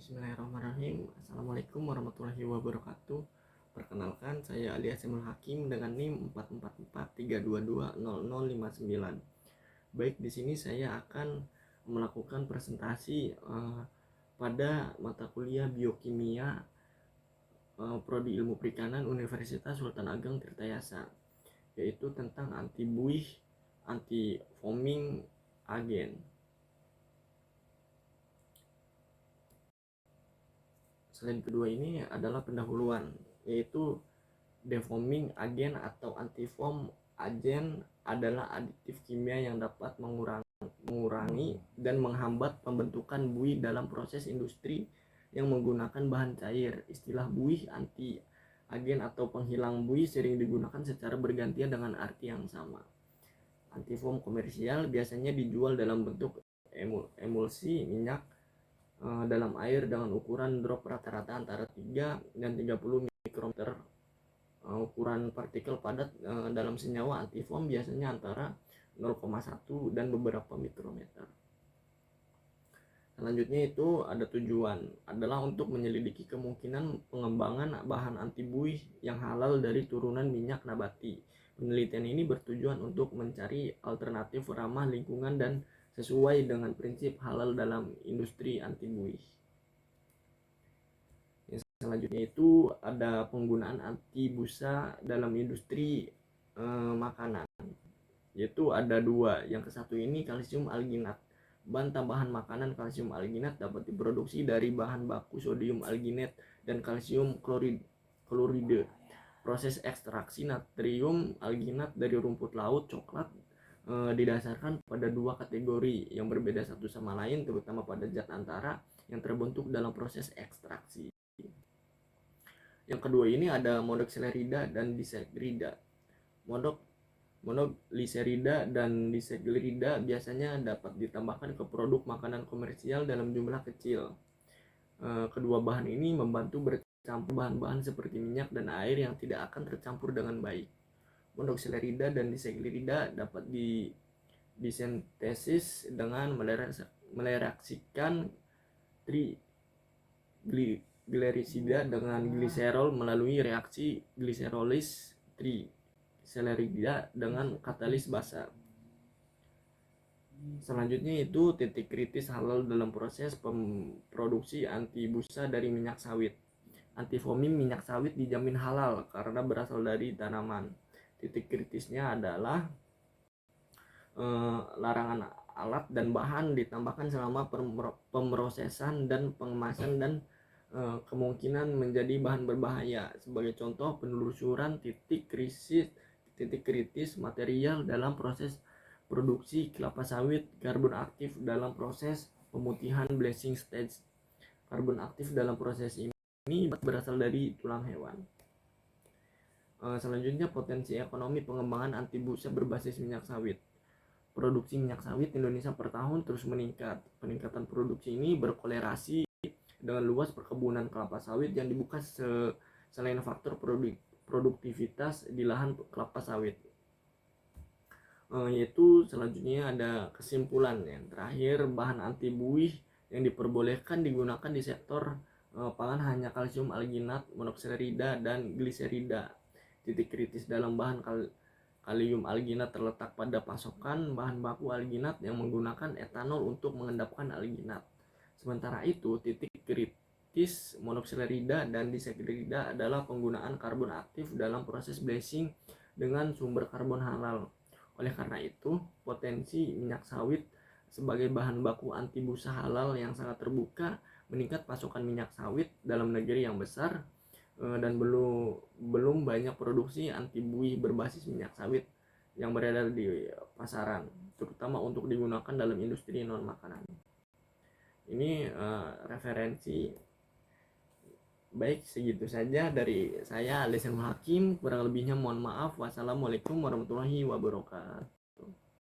Bismillahirrahmanirrahim. Assalamualaikum warahmatullahi wabarakatuh. Perkenalkan, saya Ali Asimul Hakim dengan NIM 44432200059. Baik, di sini saya akan melakukan presentasi pada mata kuliah Biokimia Prodi Ilmu Perikanan Universitas Sultan Ageng Tirtayasa, yaitu tentang anti buih, anti foaming agen. Selain kedua ini adalah pendahuluan, yaitu defoaming agen atau anti-foam agen adalah aditif kimia yang dapat mengurangi dan menghambat pembentukan buih dalam proses industri yang menggunakan bahan cair. Istilah buih, anti agen atau penghilang buih sering digunakan secara bergantian dengan arti yang sama. Anti-foam komersial biasanya dijual dalam bentuk emulsi minyak dalam air dengan ukuran drop rata-rata antara 3 dan 30 mikrometer. Ukuran partikel padat dalam senyawa antifoam biasanya antara 0,1 dan beberapa mikrometer. Selanjutnya itu ada tujuan adalah untuk menyelidiki kemungkinan pengembangan bahan anti buih yang halal dari turunan minyak nabati. Penelitian ini bertujuan untuk mencari alternatif ramah lingkungan dan sesuai dengan prinsip halal dalam industri anti buih. Yang selanjutnya itu ada penggunaan anti busa dalam industri makanan, yaitu ada dua. Yang satu ini kalsium alginat. Bahan tambahan makanan kalsium alginat dapat diproduksi dari bahan baku sodium alginat dan kalsium klorida. Proses ekstraksi natrium alginat dari rumput laut coklat didasarkan pada dua kategori yang berbeda satu sama lain, terutama pada zat antara yang terbentuk dalam proses ekstraksi. Yang kedua ini ada monoxylerida dan disaccharida. Monogliserida dan disaccharida biasanya dapat ditambahkan ke produk makanan komersial dalam jumlah kecil. Kedua bahan ini membantu bercampur bahan-bahan seperti minyak dan air yang tidak akan tercampur dengan baik. Monoxylerida dan disaccharida dapat disintesis dengan mereaksikan triglycerida dengan gliserol melalui reaksi gliserolis trisaccharida dengan katalis basa. Selanjutnya itu titik kritis halal dalam proses produksi anti busa dari minyak sawit. Anti foaming minyak sawit dijamin halal karena berasal dari tanaman. Titik kritisnya adalah larangan alat dan bahan ditambahkan selama pemrosesan dan pengemasan dan kemungkinan menjadi bahan berbahaya. Sebagai contoh, penelusuran titik kritis material dalam proses produksi kelapa sawit, karbon aktif dalam proses pemutihan bleaching stage. Karbon aktif dalam proses ini berasal dari tulang hewan. Selanjutnya potensi ekonomi pengembangan anti busa berbasis minyak sawit. Produksi minyak sawit Indonesia per tahun terus meningkat. Peningkatan produksi ini berkolerasi dengan luas perkebunan kelapa sawit yang dibuka selain faktor produktivitas di lahan kelapa sawit. Yaitu selanjutnya ada kesimpulan yang terakhir, bahan anti buih yang diperbolehkan digunakan di sektor pangan hanya kalsium alginat, monoxylerida dan gliserida. Titik kritis dalam bahan kalium alginat terletak pada pasokan bahan baku alginat yang menggunakan etanol untuk mengendapkan alginat. Sementara itu, titik kritis monoxylerida dan disaccharida adalah penggunaan karbon aktif dalam proses bleaching dengan sumber karbon halal. Oleh karena itu, potensi minyak sawit sebagai bahan baku anti busa halal yang sangat terbuka, meningkat pasokan minyak sawit dalam negeri yang besar, dan belum banyak produksi anti buih berbasis minyak sawit yang beredar di pasaran, terutama untuk digunakan dalam industri non makanan. Ini referensi. Baik, segitu saja dari saya Ali Asimul Hakim. Kurang lebihnya mohon maaf. Wassalamualaikum warahmatullahi wabarakatuh.